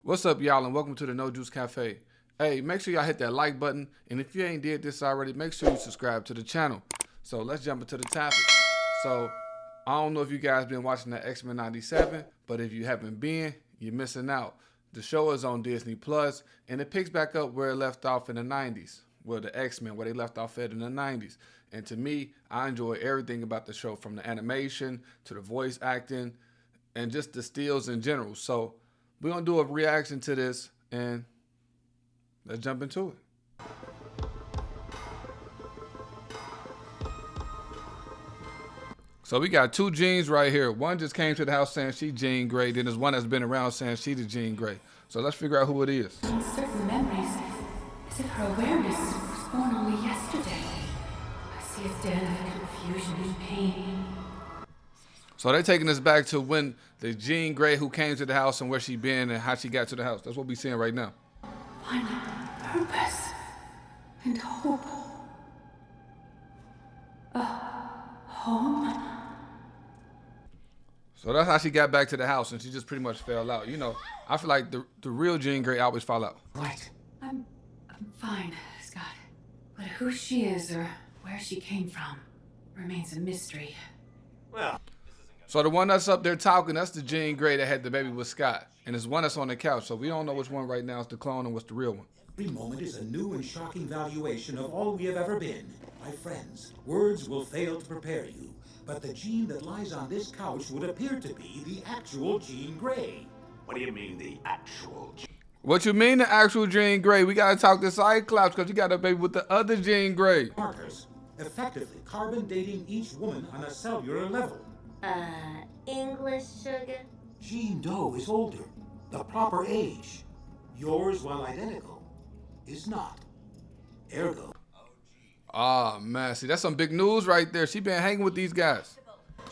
What's up, y'all, and welcome to the No Juice Cafe. Hey, make sure y'all hit that like button, and if you ain't did this already, make sure you subscribe to the channel. So let's jump into the topic. So I don't know if you guys been watching the Men '97, but if you haven't been, you're missing out. The show is on Disney Plus, and it picks back up where it left off in the '90s. Well, the X-Men, where they left off at in the '90s. And to me, I enjoy everything about the show, from the animation to the voice acting, and just the stills in general. So we're gonna do a reaction to this, and let's jump into it. So we got two Jeans right here. One just came to the house saying she Jean Grey. Then there's one that's been around saying she the Jean Grey. So let's figure out who it is. In certain memories, as if her awareness was born only yesterday. I see a den of confusion and pain. So they're taking us back to when the Jean Grey who came to the house and where she been and how she got to the house. That's what we're seeing right now. Finding purpose and hope. A home. So that's how she got back to the house, and she just pretty much fell out. You know, I feel like the real Jean Grey always fall out. Right. I'm fine, Scott. But who she is or where she came from remains a mystery. Well, So the one that's up there talking, that's the Jean Grey that had the baby with Scott. And there's one that's on the couch, so we don't know which one right now is the clone and what's the real one. Every moment is a new and shocking valuation of all we have ever been. My friends, words will fail to prepare you, but the Jean that lies on this couch would appear to be the actual Jean Grey. what do you mean the actual G? What you mean the actual Jean Grey? We gotta talk to Cyclops because you got a baby with the other Jean Grey. Markers, effectively carbon dating each woman on a cellular level. English sugar? Jean Doe is older, the proper age. Yours, while identical, is not. Ergo, Ah, man, see, that's some big news right there. She been hanging with these guys.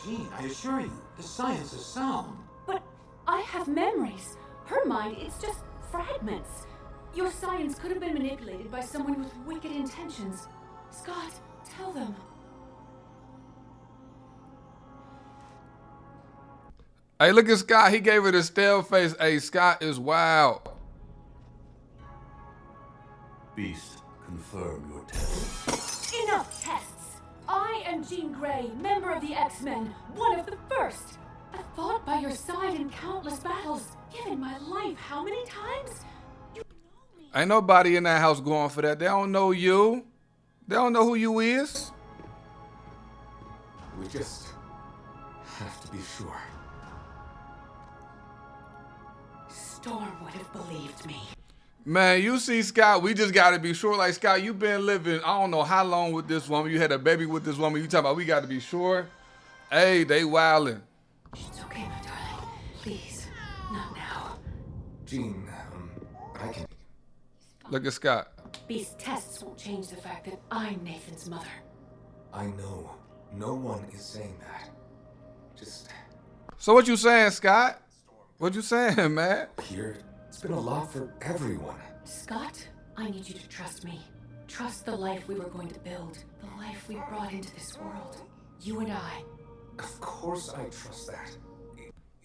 Jean, I assure you, the science is sound. But I have memories. Her mind, it's just fragments. Your science could have been manipulated by someone with wicked intentions. Scott, tell them. Hey, look at Scott. He gave her the stale face. Hey, Scott is wild. Beast, confirm your test. Enough tests! I am Jean Grey, member of the X-Men, one of the first. I fought by your side in countless battles, given my life how many times? You know me. Ain't nobody in that house going for that. They don't know you. They don't know who you is. We just have to be sure. Storm would have believed me. Man, you see, Scott, we just got to be sure. Like, Scott, you been living, I don't know how long with this woman. You had a baby with this woman. You talking about we got to be sure? Hey, they wildin'. It's okay, my darling. Please, not now. Jean, I can. Look at Scott. These tests won't change the fact that I'm Nathan's mother. I know. No one is saying that. Just So what you saying, Scott? What you saying, man? here. It's been a lot for everyone. Scott, I need you to trust me. Trust the life we were going to build. The life we brought into this world. You and I. Of course I trust that.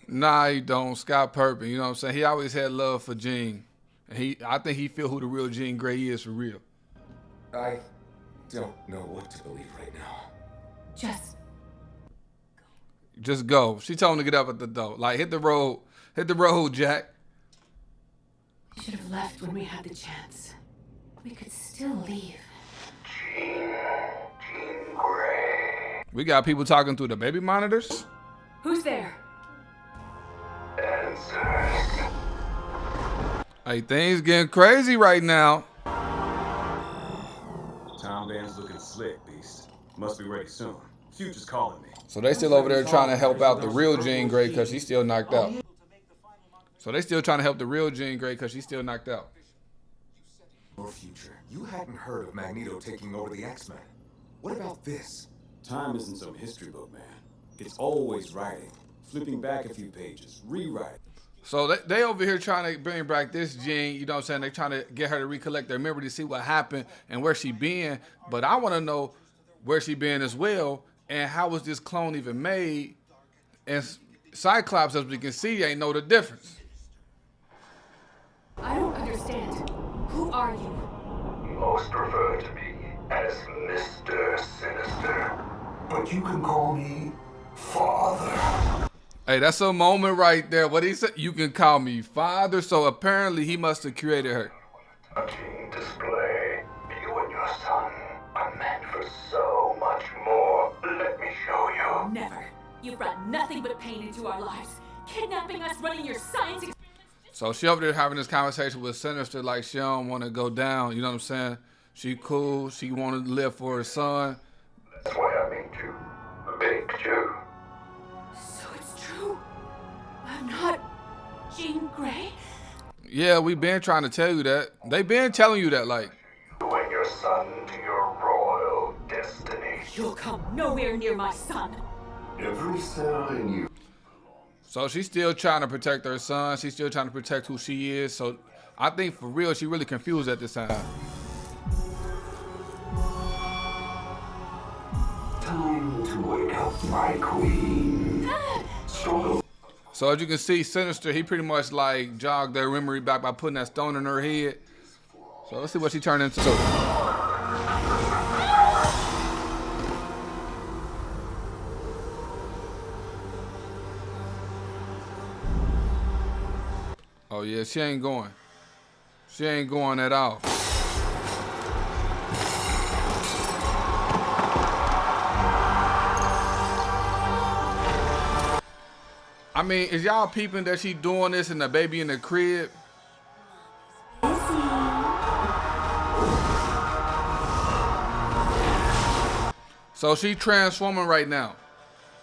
Nah, he don't. Scott Perpin, you know what I'm saying? He always had love for Jean. And I think he feel who the real Jean Grey is for real. I don't know what to believe right now. Just go. She told him to get up at the door. Like, hit the road. Hit the road, Jack. We should have left when we had the chance. We could still leave. We got people talking through the baby monitors. Who's there? Hey, things getting crazy right now. Tom Dan's looking slick, Beast. Must be ready soon. Future's calling me. So they still over there trying to help out the real Jean Grey because she's still knocked out. So they still trying to help the real Jean Grey because she's still knocked out. Your future. You hadn't heard of Magneto taking over the X-Men. What about this? Time isn't some history book, man. It's always writing. Flipping back a few pages, rewriting. So they over here trying to bring back this Jean, you know what I'm saying? They're trying to get her to recollect their memory to see what happened and where she been. But I want to know where she been as well, and how was this clone even made? And Cyclops, as we can see, ain't know the difference. most refer to me as Mr. Sinister. But you can call me Father. Hey, that's a moment right there. What he said, you can call me Father. So apparently he must have created her. Touching display. You and your son are meant for so much more. Let me show you. Never. You brought nothing but pain into our lives. Kidnapping us, running your science. So she over there having this conversation with Sinister like she don't want to go down. You know what I'm saying? She cool. She wanted to live for her son. That's why I made you. Big Jew. So it's true. I'm not Jean Grey. Yeah, we been trying to tell you that. They been telling you that, like. You and your son to your royal destiny. You'll come nowhere near my son. Every cell in you. So she's still trying to protect her son. She's still trying to protect who she is. So I think for real, she really confused at this time. Time to wake up, my queen. Struggle. So as you can see, Sinister, he pretty much like jogged their memory back by putting that stone in her head. So let's see what she turned into. Oh yeah, she ain't going. She ain't going at all. I mean, is y'all peeping that she doing this and the baby in the crib? So she transforming right now.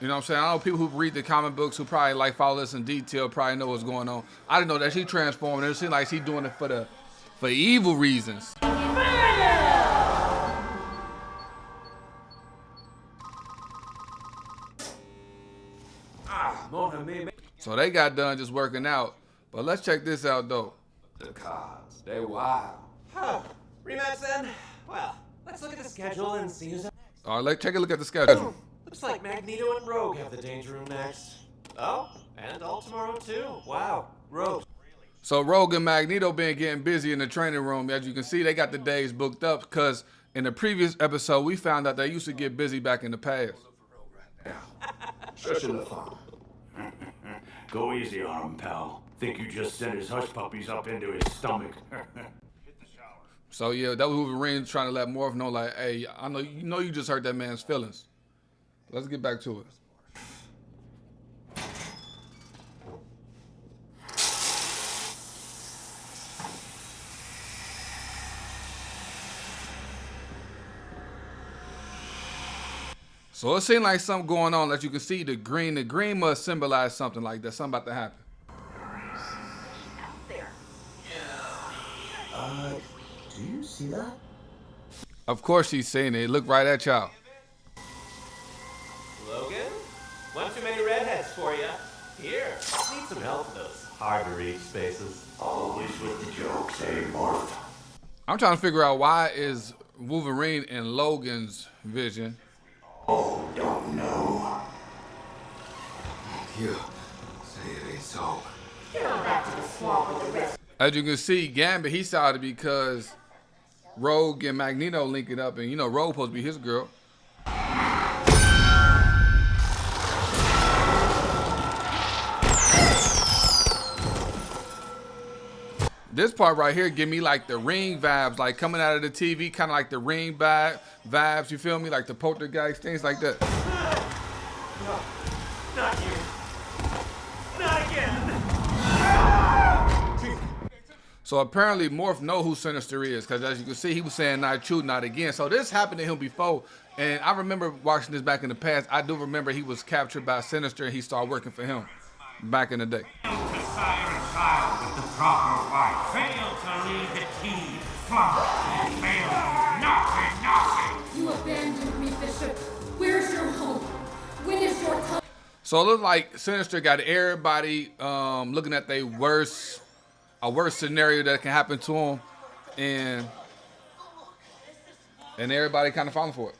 You know what I'm saying? I know people who read the comic books who probably like follow this in detail probably know what's going on. I didn't know that she transforming. It seems like she's doing it for evil reasons. So they got done just working out. But let's check this out though. The cars, they wild. Huh. Rematch then? Well, let's look at the schedule and see who's up. All right, let's take a look at the schedule. Looks like Magneto and Rogue have the Danger Room next. Oh, and all tomorrow too. Wow, Rogue. So Rogue and Magneto been getting busy in the training room. As you can see, they got the days booked up because in the previous episode, we found out they used to get busy back in the past. Stretching the thumb. Go easy on him, pal. Think you just sent his hush puppies up into his stomach. So yeah, that was Wolverine trying to let Morph know, like, hey, I know you just hurt that man's feelings. Let's get back to it. So it seemed like something going on. As you can see, the green must symbolize something like that. Something about to happen. Do you see that? Of course she's seeing it. Look right at y'all. Logan? One too many redheads for you. Here, need some help with those hard to reach spaces. Always with the jokes, eh, Morph? I'm trying to figure out why is Wolverine in Logan's vision. Oh, don't know. You say it ain't so. Get on back to the swamp with the rest. As you can see, Gambit, he saw it because Rogue and Magneto link it up, and you know Rogue supposed to be his girl. This part right here give me like the Ring vibes, like coming out of the TV, kind of like the Ring vibes, you feel me? Like the Poltergeist, things like that. No, not you. Not again. So apparently Morph know who Sinister is, because as you can see, he was saying not you, not again. So this happened to him before, and I remember watching this back in the past. I do remember he was captured by Sinister, and he started working for him back in the day. Failed to sire a child with the proper wife. Failed to lead the team. Flop. Failed. Nothing. You abandoned me, Bishop. Where's your home? When is your time? So it looked like Sinister got everybody looking at a worst scenario that can happen to them, and everybody kind of falling for it.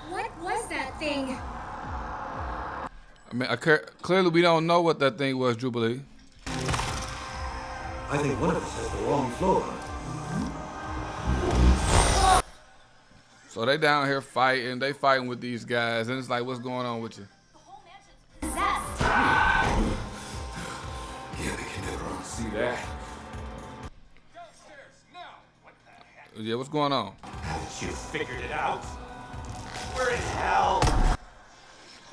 What was that thing? I mean, clearly we don't know what that thing was, Jubilee. I think one of us has the wrong floor. So they down here fighting. They fighting with these guys, and it's like, what's going on with you? Yeah, they can never unsee that. Yeah, what's going on? Haven't you figured it out? We're in hell.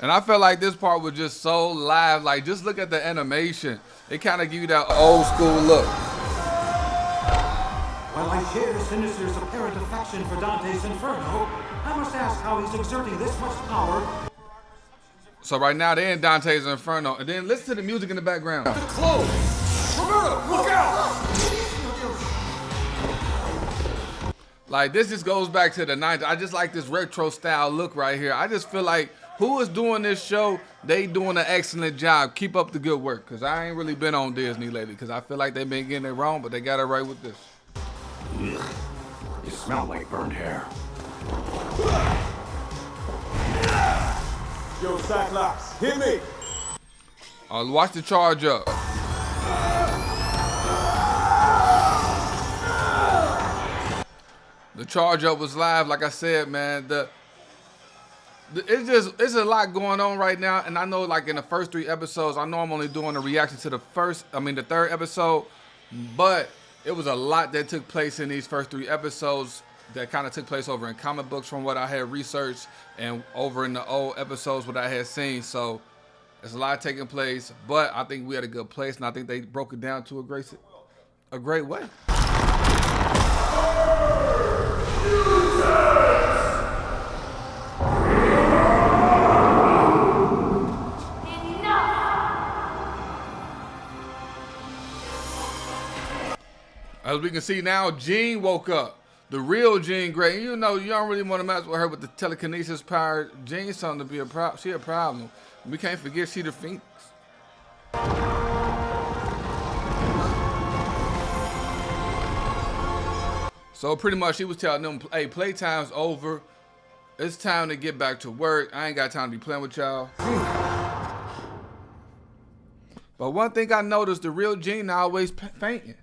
And I felt like this part was just so live. Like, just look at the animation. It kind of give you that old school look. While I share Sinister's apparent affection for Dante's Inferno, I must ask how he's exerting this much power. So right now they're in Dante's Inferno, and then listen to the music in the background. The clothes! Roberta, look out! Like, this just goes back to the 90s. I just like this retro style look right here. I just feel like who is doing this show, they doing an excellent job. Keep up the good work, because I ain't really been on Disney lately, because I feel like they've been getting it wrong, but they got it right with this. Ugh. You smell like burned hair. Yo, Cyclops, hit me! Watch the charge up. The charge up was live, like I said, man. It's a lot going on right now, and I know, like, in the first 3 episodes, I know I'm only doing a reaction to the third episode, but it was a lot that took place in these first 3 episodes that kind of took place over in comic books from what I had researched and over in the old episodes what I had seen. So there's a lot taking place, but I think we had a good place, and I think they broke it down to a great way. As we can see now, Jean woke up. The real Jean Grey. You know, you don't really want to mess with her with the telekinesis power. Jean's something to be she a problem. We can't forget she the Phoenix. So pretty much she was telling them, hey, playtime's over. It's time to get back to work. I ain't got time to be playing with y'all. But one thing I noticed, the real Jean always fainting.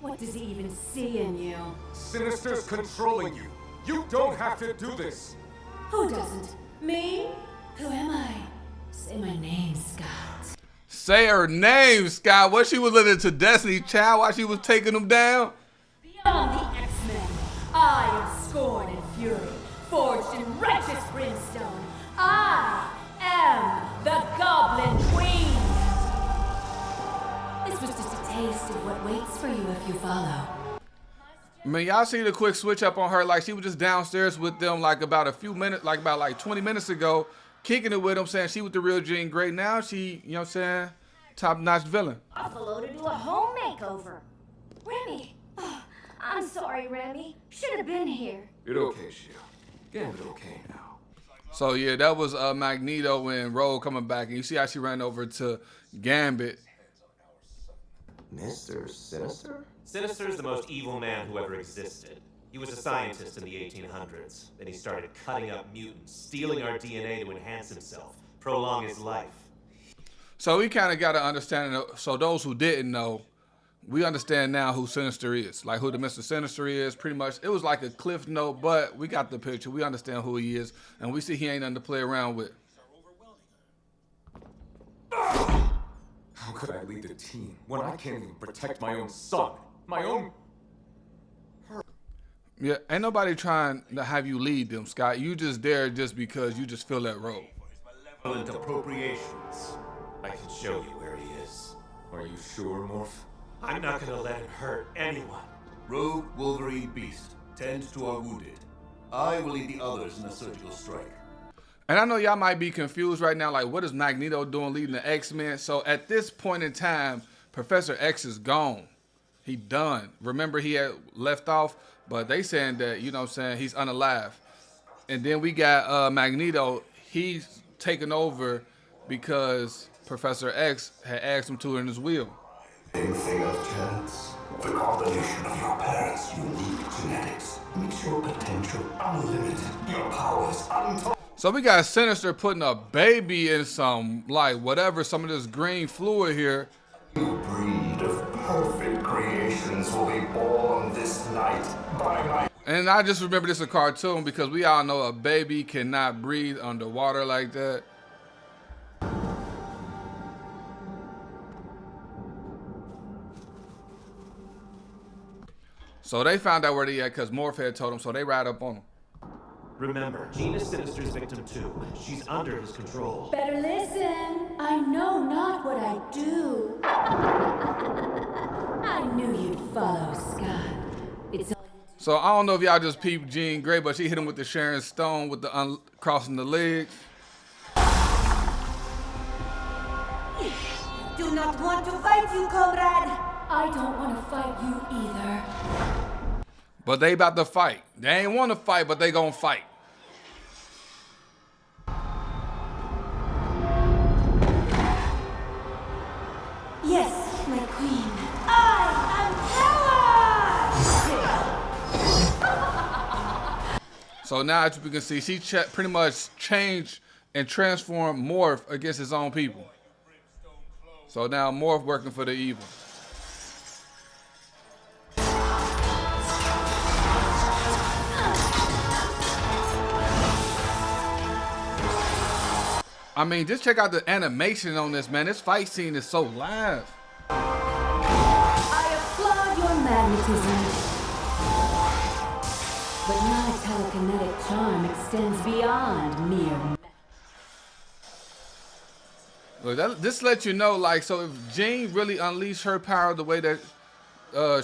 What does he even see in you? Sinister's controlling you. You don't have to do this. Who doesn't? Me? Who am I? Say my name, Scott. Say her name, Scott. What, she was listening to Destiny Child while she was taking them down? Beyond the X-Men, I am scorn and fury, forged in righteous brimstone. I am the Goblin Queen. This was just a taste of what waits for you if you follow. Man, y'all see the quick switch up on her? Like, she was just downstairs with them like about a few minutes, like about 20 minutes ago, kicking it with them, saying she was the real Jean Grey. Now she, you know what I'm saying, top-notch villain. Buffalo to do a home makeover. Remy. Oh, I'm sorry, Remy. Should have been here. You're okay, Shield. Gambit okay now. So yeah, that was Magneto and Rogue coming back, and you see how she ran over to Gambit. Mr. Sinister? Sinister's the most evil man who ever existed. He was a scientist in the 1800s. Then he started cutting up mutants, stealing our DNA to enhance himself, prolong his life. So we kind of got to understand, so those who didn't know, we understand now who Sinister is, like who the Mr. Sinister is, pretty much. It was like a cliff note, but we got the picture. We understand who he is, and we see he ain't nothing to play around with. How could I lead the team when I can't even protect my own son? My own... Yeah, ain't nobody trying to have you lead them, Scott. You just there just because you just feel that role. Violent appropriations. I can show you where he is. Are you sure, Morph? I'm not gonna let him hurt anyone. Rogue, Wolverine, Beast. Tend to our wounded. I will lead the others in a surgical strike. And I know y'all might be confused right now, like, what is Magneto doing leading the X-Men? So at this point in time, Professor X is gone. He done. Remember, he had left off, but they saying that, you know what I'm saying, he's unalive. And then we got Magneto. He's taken over because Professor X had asked him to in his will. Anything of chance? The combination of your parents' unique genetics makes your potential unlimited. Your powers untold. So we got Sinister putting a baby in some, like, whatever, some of this green fluid here. You breed of perfect nations will be born this night by my... And I just remember this a cartoon because we all know a baby cannot breathe underwater like that. So they found out where they at because Morph had told them, so they ride up on them. Remember, Jean is Sinister's victim too. She's under his control. Better listen. I know not what I do. I knew you'd follow, Scott. It's So I don't know if y'all just peeped Jean Grey, but she hit him with the Sharon Stone with the crossing the legs. Do not want to fight you, comrade. I don't want to fight you either. But they about to fight. They ain't want to fight, but they gonna fight. Yes, my queen. I am power! So now, as we can see, she pretty much changed and transformed Morph against his own people. So now Morph working for the evil. I mean, just check out the animation on this, man. This fight scene is so live. I applaud your magnetism. But my telekinetic charm extends beyond mere... Look, this lets you know, like, so if Jean really unleashed her power the way that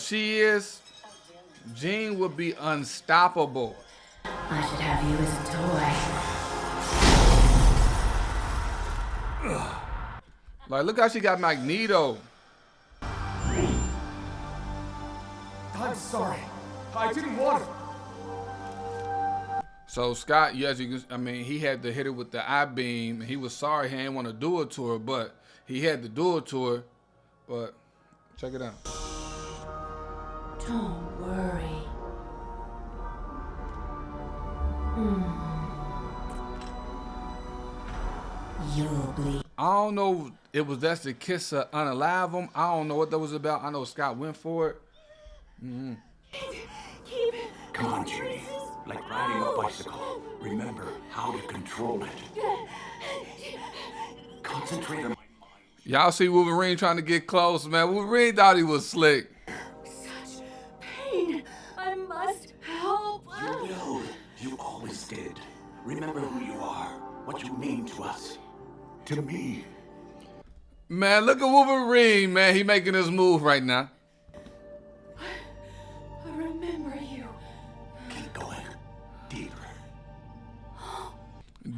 she is, Jean would be unstoppable. I should have you as a toy. Like, look how she got Magneto. I'm sorry. I didn't want it. So Scott, yes, I mean, he had to hit her with the eye beam. He was sorry he didn't want to do it to her, but he had to do it to her. But check it out. Don't worry. You'll bleed. I don't know if it was that's to kiss her, unalive him. I don't know what that was about. I know Scott went for it. Come on, Judy. Like riding a bicycle. Remember how to control it. Concentrate on my mind. Y'all see Wolverine trying to get close, man. Wolverine thought he was slick. Such pain. I must help. You will. You always did. Remember who you are. What you mean to us. To me. Man, look at Wolverine, man. He making his move right now. I remember you. Keep going. Deeper.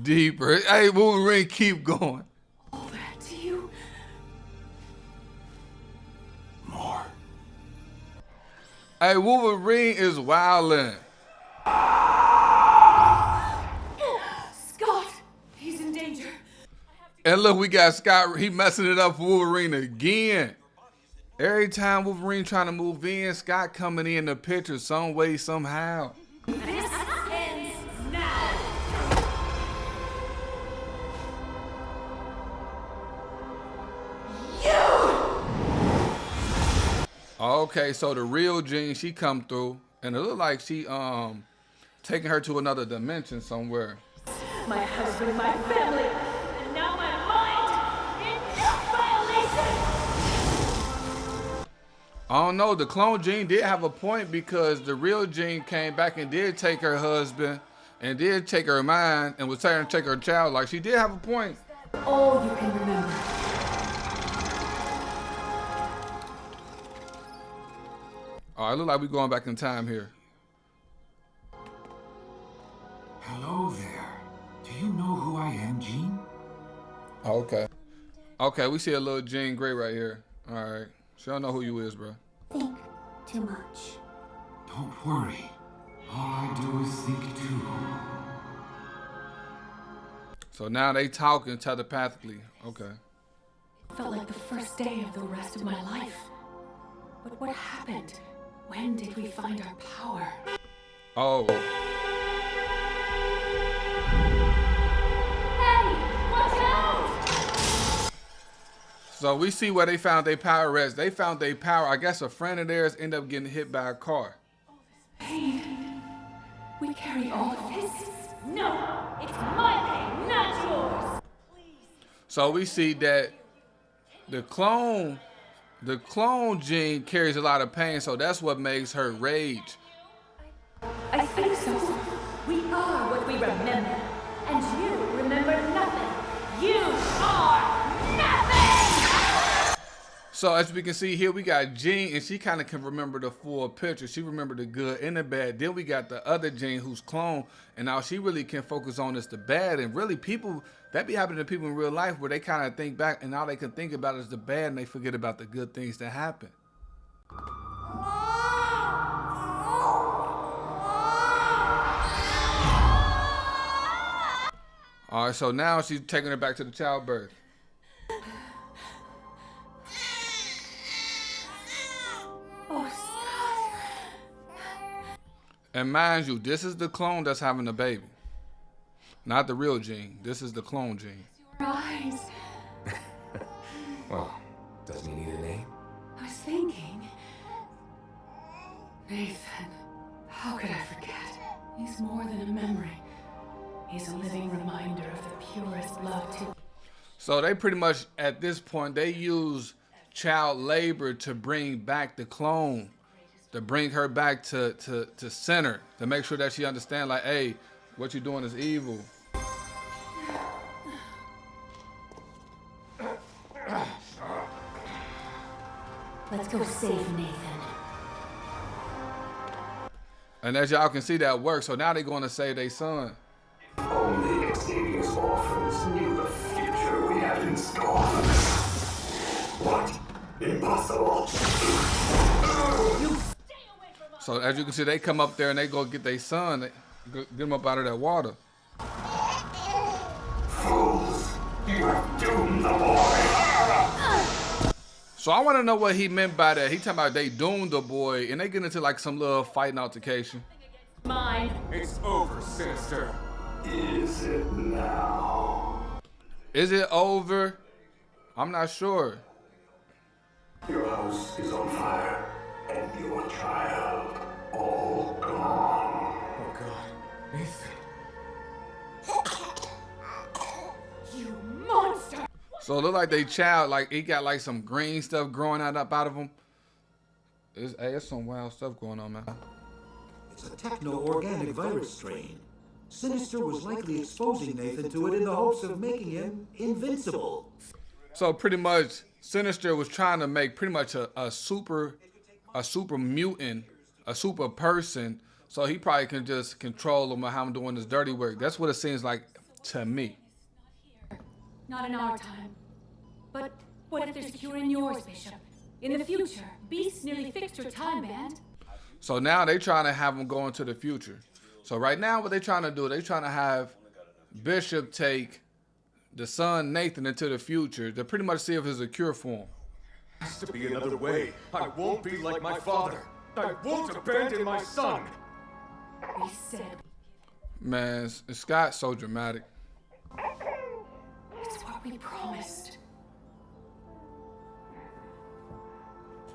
Deeper. Hey, Wolverine, keep going. All that to you? More. Hey, Wolverine is wildin'. Scott, he's in danger. And look, we got Scott. He messing it up for Wolverine again. Every time Wolverine trying to move in, Scott coming in the picture some way, somehow. This ends now. Okay, so the real Jean, she come through, and it look like she taking her to another dimension somewhere. My husband, my family, and now my mind in violation. I don't know. The clone Jean did have a point because the real Jean came back and did take her husband and did take her mind and was trying to take her child. Like, she did have a point. All you can remember. All right, look like we're going back in time here. Hello there. Do you know who I am, Jean? Okay. Okay, we see a little Jean Grey right here. All right. She don't know who you is, bro. Think too much. Don't worry. All I do is think too. So now they talking telepathically. Okay. It felt like the first day of the rest of my life. But what happened? When did we find our power? Oh. Hey, watch out! So we see where they found their power rest. They found their power. I guess a friend of theirs ended up getting hit by a car. Pain. We carry all of this. No, it's my pain, not yours. So we see that the clone gene carries a lot of pain, so that's what makes her rage. I think so. We are what we remember, and you remember nothing. You are nothing! So as we can see here, we got Jean, and she kind of can remember the full picture. She remembered the good and the bad. Then we got the other Jean who's clone, and now she really can focus on is the bad. And really, people, that be happening to people in real life where they kind of think back, and all they can think about is the bad, and they forget about the good things that happen. All right, so now she's taking her back to the childbirth. And mind you, this is the clone that's having the baby. Not the real Jean. This is the clone Jean. Your eyes. Well, doesn't he need a name? I was thinking. Nathan. How could I forget? He's more than a memory. He's a living reminder of the purest love too. So they pretty much, at this point, they use child labor to bring back the clone. To bring her back to center. To make sure that she understands, like, hey, what you're doing is evil. Let's go save Nathan. And as y'all can see, that works. So now they're going to save their son. Only Xavier's orphans knew the future we had in store. What? Impossible. So as you can see, they come up there and they go get their son. They get him up out of that water. Fools, you have doomed the boy. So I want to know what he meant by that. He talking about they doomed the boy, and they get into like some little fighting altercation. Mine. It's over, Sinister. Is it now? Is it over? I'm not sure. Your house is on fire, and your child all gone. Oh God, Nathan. You monster! So it look like they child, like he got like some green stuff growing up out of him. There's some wild stuff going on, man. It's a techno-organic virus strain. Sinister was likely exposing Nathan to it in the hopes of making him invincible. So pretty much, Sinister was trying to make pretty much a super mutant, a super person, so he probably can just control him or how I'm doing this dirty work. That's what it seems like to me. Not in our time. But what if there's a cure in yours, Bishop? In the future, Beast nearly fixed your time band. So now they trying to have him go into the future. So right now what they trying to do, they trying to have Bishop take the son Nathan into the future to pretty much see if there's a cure for him. There has to be another way. I won't be like my father. I won't abandon my son. We said. Man, Scott's so dramatic. It's what we promised.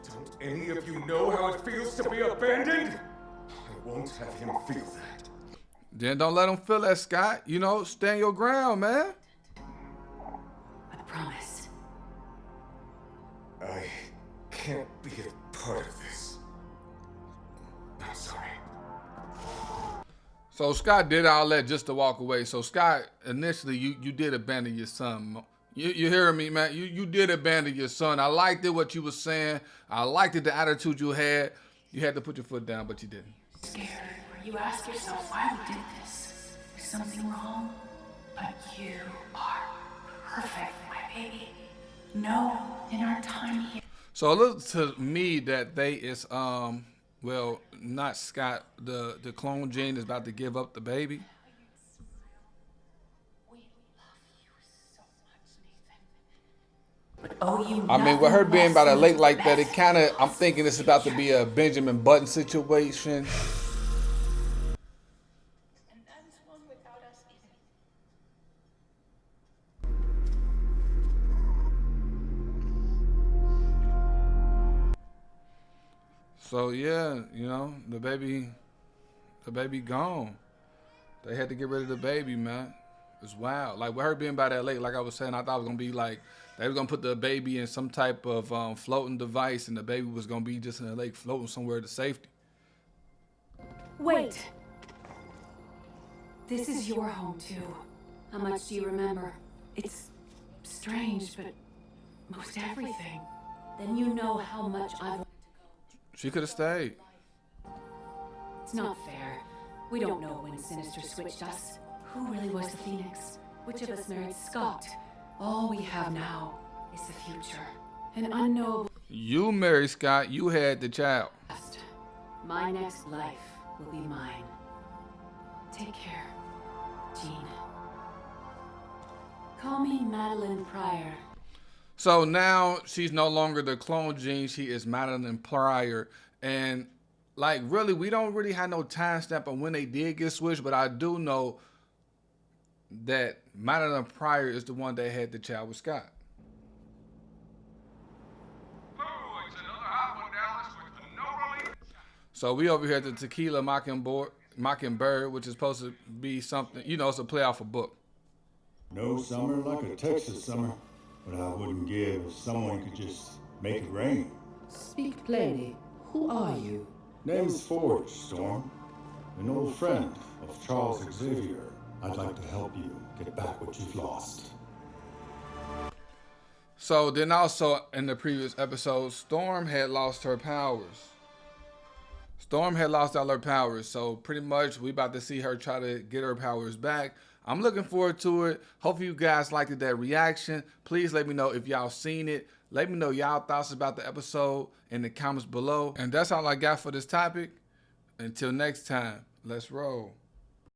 Don't any of you know how it feels to be abandoned? I won't have him feel that. Then don't let him feel that, Scott. You know, stand your ground, man. I promise. I can't be a part of this. I'm sorry. So Scott did all that just to walk away. So Scott, initially, you did abandon your son. You hearing me, man? You did abandon your son. I liked it, what you were saying. I liked it, the attitude you had. You had to put your foot down, but you didn't. Scared where you ask yourself why we did this. Is something wrong? But you are perfect, my baby. No, in our time here. So it looks to me that they is well, not Scott, the clone Jean is about to give up the baby. I mean, with her being about a lake like that, it kind of, I'm thinking it's about to be a Benjamin Button situation. So yeah, you know, the baby gone. They had to get rid of the baby, man. It's wild. Like, with her being by that lake, like I was saying, I thought it was gonna be like they were gonna put the baby in some type of floating device, and the baby was gonna be just in the lake floating somewhere to safety. Wait. This is your home too. How much do you remember? It's strange, but most everything. Then you know how much I wanted to go. She could have stayed. It's not fair. We don't know when Sinister switched us. Who really was the Phoenix? Which of us married Scott? All we have now is the future. An unknowable You married Scott. You had the child. past. My next life will be mine. Take care, Jean. Call me Madeline Pryor. So now she's no longer the clone Jean. She is Madeline Pryor. And like, really, we don't really have no timestamp on when they did get switched, but I do know that Madeline Pryor is the one that had the child with Scott. So we over here at the Tequila Mockingbird, which is supposed to be something, you know, it's a play off a book. No summer like a Texas summer, but I wouldn't give if someone could just make it rain. Speak plainly. Who are you? Name's Forge, Storm. An old friend of Charles Xavier. I'd like to help you get back what you've lost. So then also in the previous episode, Storm had lost her powers. Storm had lost all her powers, so pretty much we about to see her try to get her powers back. I'm looking forward to it. Hopefully you guys liked that reaction. Please let me know if y'all seen it. Let me know y'all thoughts about the episode in the comments below. And that's all I got for this topic. Until next time, let's roll.